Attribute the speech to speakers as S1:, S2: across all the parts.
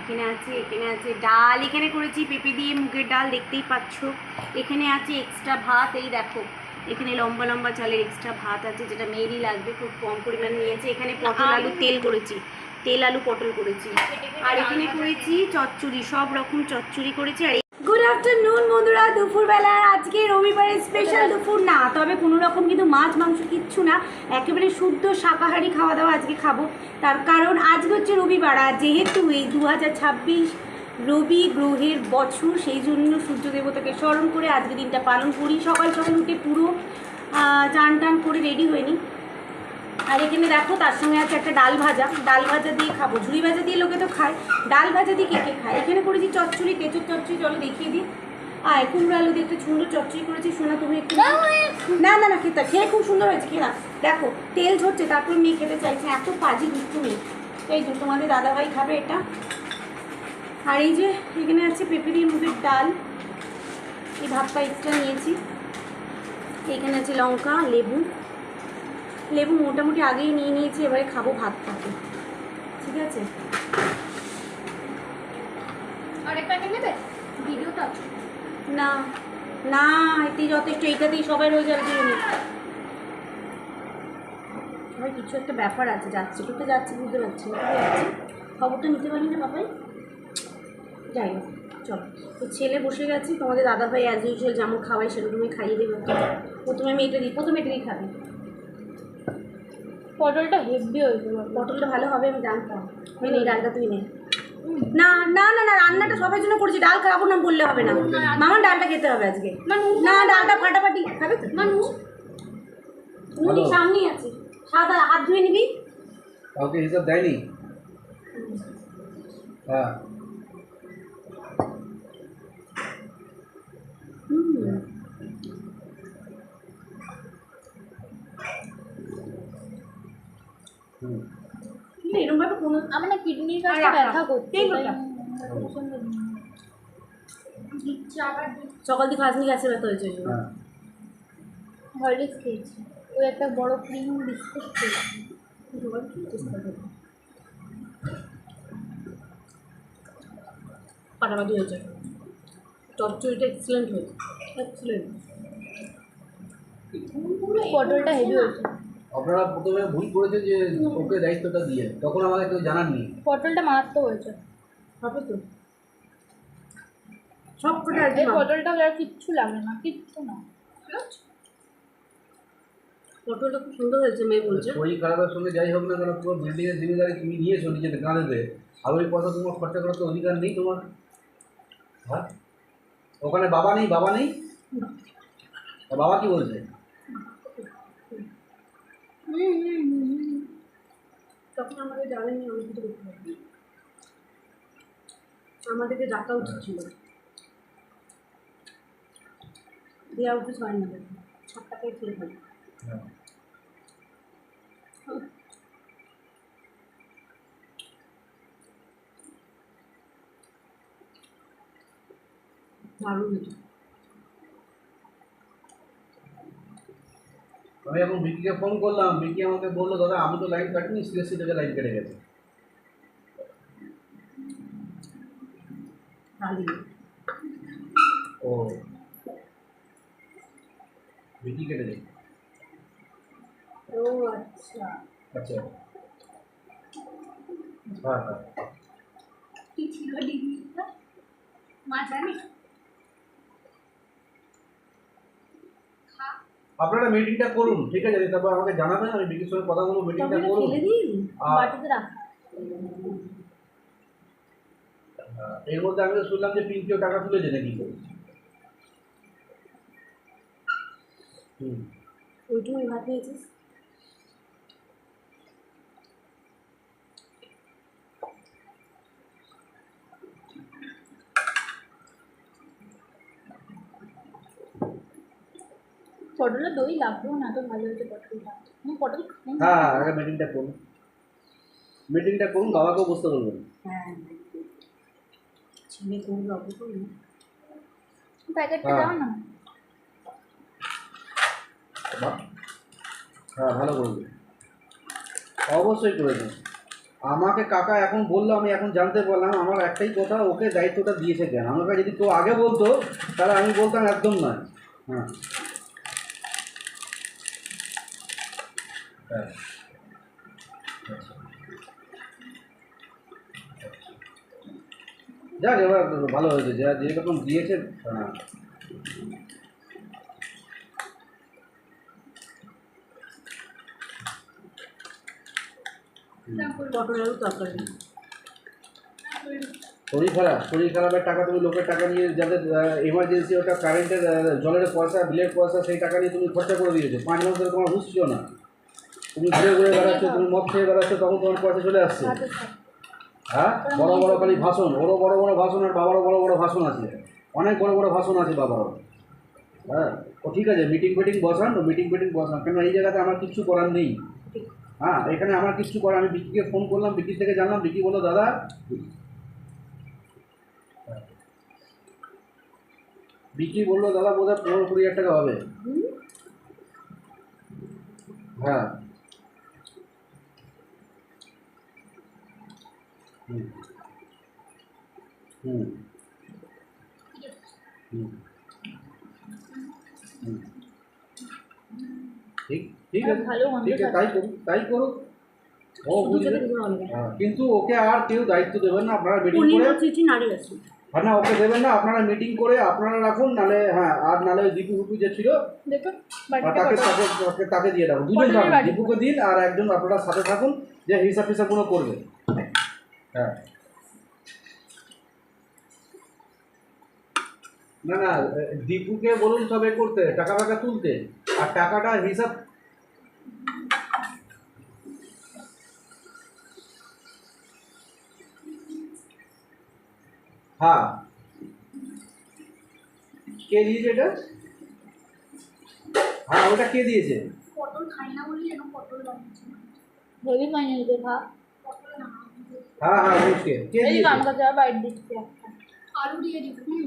S1: এখানে আছে ডাল, এখানে করেছি পেঁপে দিয়ে মুগের ডাল, দেখতেই পাচ্ছ। এখানে আছে এক্সট্রা ভাত, এই দেখো এখানে লম্বা লম্বা চালের এক্সট্রা ভাত আছে, যেটা মেয়েরই লাগবে, খুব কম পরিমাণে নিয়েছে। এখানে পটল আলু তেল করেছি, তেল আলু পটল করেছি। আর এখানে করেছি চচ্চড়ি, সব রকম চচ্চড়ি করেছি। আর গুড আফটারনুন বন্ধুরা, দুপুরবেলা আজকে রবিবারের স্পেশাল দুপুর না, তবে কোনো রকম কিন্তু মাছ মাংস কিচ্ছু না, একেবারে শুদ্ধ শাকাহারি খাওয়া দাওয়া আজকে খাবো। তার কারণ আজকে হচ্ছে রবিবার, আর যেহেতু এই 2026 রবি গ্রহের বছর, সেই জন্য সূর্য দেবতাকে স্মরণ করে আজকে দিনটা পালন করি। সকাল সকাল উঠে পুরো চান টান করে রেডি হয়নি। আর এখানে দেখো তার সঙ্গে আছে একটা ডাল ভাজা, ডাল ভাজা দিয়ে খাবো। ঝুড়ি ভাজা দিয়ে লোকে তো খায়, ডাল ভাজা দিয়ে কে কে খায়। এখানে করেছি চচ্চড়ি, কেঁচুর চচ্চড়ি, চলো দেখিয়ে দিই। আর কুমড়ো আলু দিয়ে একটা সুন্দর চচ্চড়ি করেছি। শোনা তুমি একটু না না না খেতে, খেয়ে খুব সুন্দর হয়েছে, খেয়ে না। দেখো তেল ঝরছে, তারপর মেয়ে খেতে চাইছে, এত পাজি দুষ্টু মেয়ে। এই তো তোমাদের দাদাভাই খাবে এটা। আর এই যে এখানে আছে পেঁপে দিয়ে মুগের ডাল, এই ভাতটা এক্সট্রা নিয়েছি। এখানে আছে লঙ্কা, লেবু, লেবু মোটামুটি আগেই নিয়ে নিয়েছি, এবারে খাবো ভাত থাকে, ঠিক আছে।
S2: আরেক প্যাকেট নেবে ভিডিওটা?
S1: না না, এতেই যথেষ্ট, এইটাতেই সবাই রোজ আর দিয়ে নিই। সবাই কিছু একটা ব্যাপার আছে, যাচ্ছে কোথাও যাচ্ছে বুঝতে পারছি না, কোথায় যাচ্ছে খবরটা নিতে পারি না বাবাই। যাই হোক চলো, তো ছেলে বসে গেছি, তোমাদের দাদাভাই অ্যাজ ইউজুয়াল যেমন খাওয়াই সেরকমই খাইয়ে দেবে। প্রথমে আমি এটা দিই, প্রথমে এটা দিয়ে খাবি।
S2: পটলটা হেভি হয়েছে,
S1: পটলটা ভালো হবে আমি জানতাম। তুই নেই ডালটা, তুই নেই। না না না না, রান্নাটা সবার জন্য করেছি, ডাল খাবো না বললে হবে না। মামার ডালটা খেতে হবে আজকে। না ডালটা ফাটাফাটি খাবে তো মানুষ, নুনি সামনেই আছে, সাদা হাত ধুয়ে নিবি।
S3: কাউকে হিসাব দেয়নি? হ্যাঁ
S1: এরকম ভাবে কোনো
S2: আমার না কিডনির কাছে ব্যথা করছে।
S1: সকাল থেকে খাসনি গাছে ব্যথা হয়েছে।
S2: হরলিক্স খেয়েছি, ওই একটা বড় ক্রিম বিস্কুট খেয়েছি।
S1: ফাটাফাটি হয়েছে, চচ্চড়িটা এক্সিলেন্ট হয়েছে, এক্সিলেন্ট।
S2: পটলটা হেভি হয়েছে।
S3: আপনারা প্রথমে ভুল করেছেন যে ওকে দায়িত্বটা দিয়ে, তখন আমাকে কেউ জানাননি।
S2: পটলটা মারাত্মক হয়েছে,
S1: হবে তো সব কটা।
S2: এই পটলটা আর কিচ্ছু লাগে না, কিচ্ছু না।
S1: পটলটা খুব সুন্দর হয়েছে মেয়ে বলছে।
S3: শরীর খারাপের সঙ্গে যাই হোক না কেন, পুরো বিল্ডিংয়ের জিম্মেদারি তুমি নিয়েছো নিজের কাঁধেতে, আর ওই পয়সা তোমার খরচা করার তো অধিকার নেই তোমার। হ্যাঁ ওখানে বাবা নেই, বাবা নেই, বাবা কি বলছে?
S1: তখন আমাদের জানেনি, আমি কিছু করতে পারি, আমাদেরকে ডাকা উচিত ছিল, দেওয়া উচিত হয় না, দেখো 6 টাকায় খেয়ে ফেলে। দারুণ হয়েছে।
S3: আমি এখন বিকিকে ফোন করলাম, বিকি আমাকে বললো দাদা আমি তো লাইন কাটিনি, সিরিয়াসলি থেকে লাইন কেটে গেছে। ও বিকি কেটে দেয়।
S1: ও আচ্ছা
S3: আচ্ছা হ্যাঁ হ্যাঁ
S2: কি ছিল ডিগ্রিটা মা জানে?
S3: আপনারা মিটিংটা করুন, ঠিক আছে, তারপর আমাকে জানাবেন, আমি বিকির সঙ্গে কথা বলবো, মিটিংটা করুন।
S2: বাটিতে রাখ।
S3: এর মধ্যে আমি তো শুনলাম যে পিঙ্কিও টাকা তুলেছে নাকি।
S1: ওইটুকুই ভাত নিয়েছিস?
S2: পটলের দই লাগবেও না, তো ভালো হয়েছে পটলটা। পটল
S3: হ্যাঁ আগে মিটিংটা করুন, বাবাকেও বুঝতে বলবেন।
S1: হ্যাঁ ছেলে করবে অবশ্যই।
S2: প্যাকেটটা দাও না।
S3: হ্যাঁ ভালো করবে, অবশ্যই করেছে। আমাকে কাকা এখন বললো, আমি এখন জানতে পারলাম, আমার একটাই কথা, ওকে দায়িত্বটা দিয়েছে কেন? আমাকে যদি কেউ আগে বলতো তাহলে আমি বলতাম একদম নয়। হ্যাঁ হ্যাঁ যাক, এবার ভালো হয়েছে, যা যেরকম দিয়েছে। হ্যাঁ
S1: পটল আলু তরকারি।
S3: শরীর খারাপের টাকা তুমি লোকের টাকা নিয়ে, যাদের এমার্জেন্সি, ওটা কারেন্টের জলের পয়সা, বিলের পয়সা, সেই টাকা নিয়ে তুমি খরচা করে দিয়েছো। 5 মাস ধরে তোমার হুঁশ ছিল না, তুমি ঘুরে ঘুরে বেড়াচ্ছ, তুমি মদ খেয়ে বেড়াচ্ছ, তখন তোমার পয়সা চলে আসছে। হ্যাঁ, বড় বড় খালি ভাষণ, ওরও বড় বড় ভাষণ, আর বাবারও বড় বড় ভাষণ আছে, অনেক বড় বড় ভাষণ আছে বাবারও। হ্যাঁ, ও ঠিক আছে, মিটিং বসান, মিটিং বসান, কেন এই জায়গাতে আমার কিচ্ছু করার নেই। হ্যাঁ, এখানে আমার কিচ্ছু করার, আমি বিকিকে ফোন করলাম, বিকি থেকে জানলাম, বিকি বললো দাদা, বিকি বললো দাদা বোধ হয় 15-20 হাজার টাকা হবে। হ্যাঁ হুম হুম হুম হুম ঠিক ঠিক আছে,
S2: ভালো গন্ধ
S3: ঠিক আছে,
S2: ছাড়ছে।
S3: তাই করুক, ও বুঝবে। হ্যাঁ, কিন্তু ওকে আর কেউ দায়িত্ব দেবেন না, আপনারা মিটিং করে।
S1: চিঠি নাড়ি আছে।
S3: আর না, ওকে দেবেন না, আপনারা মিটিং করে আপনারা রাখুন, নালে হ্যাঁ, আর নালে ওই দীপু হুপু যে ছিল,
S2: দেখো
S3: আর
S2: বাড়িতে
S3: তাকে
S2: পটল।
S3: তাকে তাকে দিয়ে রাখুন, দুজন
S2: পটলের
S3: থাকুন,
S2: বাড়ি।
S3: দীপুকে দিন, আর একজন আপনারা সাথে থাকুন, যে হিসাব টিসাবগুলো করবে। হ্যাঁ, না না, দীপুকে বলুন সবে করতে, টাকা ফাকা তুলতে, আর টাকাটা হিসাব। হ্যাঁ, কে দিয়েছে এটা? হ্যাঁ, ওটা কে দিয়েছে?
S2: পটল খাই না বলি এখন পটল বানিয়েছি। হেভি মাইনে দে খা। পটল না।
S3: হ্যাঁ হ্যাঁ, বুঝকে কে
S2: এই
S3: দিয়েছে?
S2: কাম করতে বাইট দিচ্ছি একটা। আলু দিয়ে দিবি।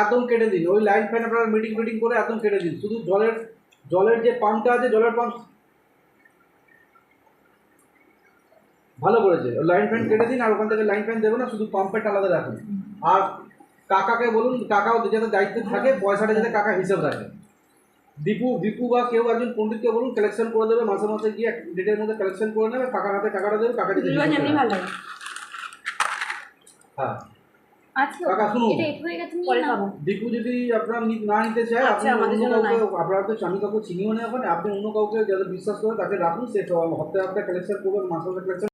S3: একদম কেটে দিন, ওই লাইন ফ্যান আপনারা মিটিং করে একদম কেটে দিন, শুধু জলের যে পাম্পটা আছে, জলের পাম্প ভালো করেছে, ওই লাইন ফ্যান কেটে দিন, আর ওখান থেকে লাইন ফ্যান দেবে না, শুধু পাম্পের আলাদা রাখুন। আর কাকাকে বলুন, কাকাও যাতে দায়িত্বে থাকে, পয়সাটা যাতে কাকা হিসাব রাখে। দীপু বা কেউ একজন পণ্ডিতকে বলুন, কালেকশন করে দেবে, মাসে মাসে গিয়ে ডেটের মধ্যে কালেকশন করে নেবে, কাকার হাতে টাকাটা দেবে, কাকা যদি হিসাব
S1: এমনি
S3: করে।
S1: ভালো লাগে।
S3: হ্যাঁ,
S2: আচ্ছা
S3: কাকা শুনুন,
S2: এটা একটু হয়ে গেছে নিয়ে
S1: পরে
S2: নাও।
S1: খাবো।
S3: দীপু যদি আপনার না নিতে চায়, আপনি
S1: আচ্ছা, আমাদের
S3: অন্য
S1: জন্য
S3: কাউকে,
S1: নাই।
S3: আপনারা তো আমি কাউকে চিনিও না ওখানে, আপনি অন্য কাউকে যাদের বিশ্বাস করে তাকে রাখুন, সে হপ্তাহে কালেকশন করবে, মাসে মাসে কালেকশন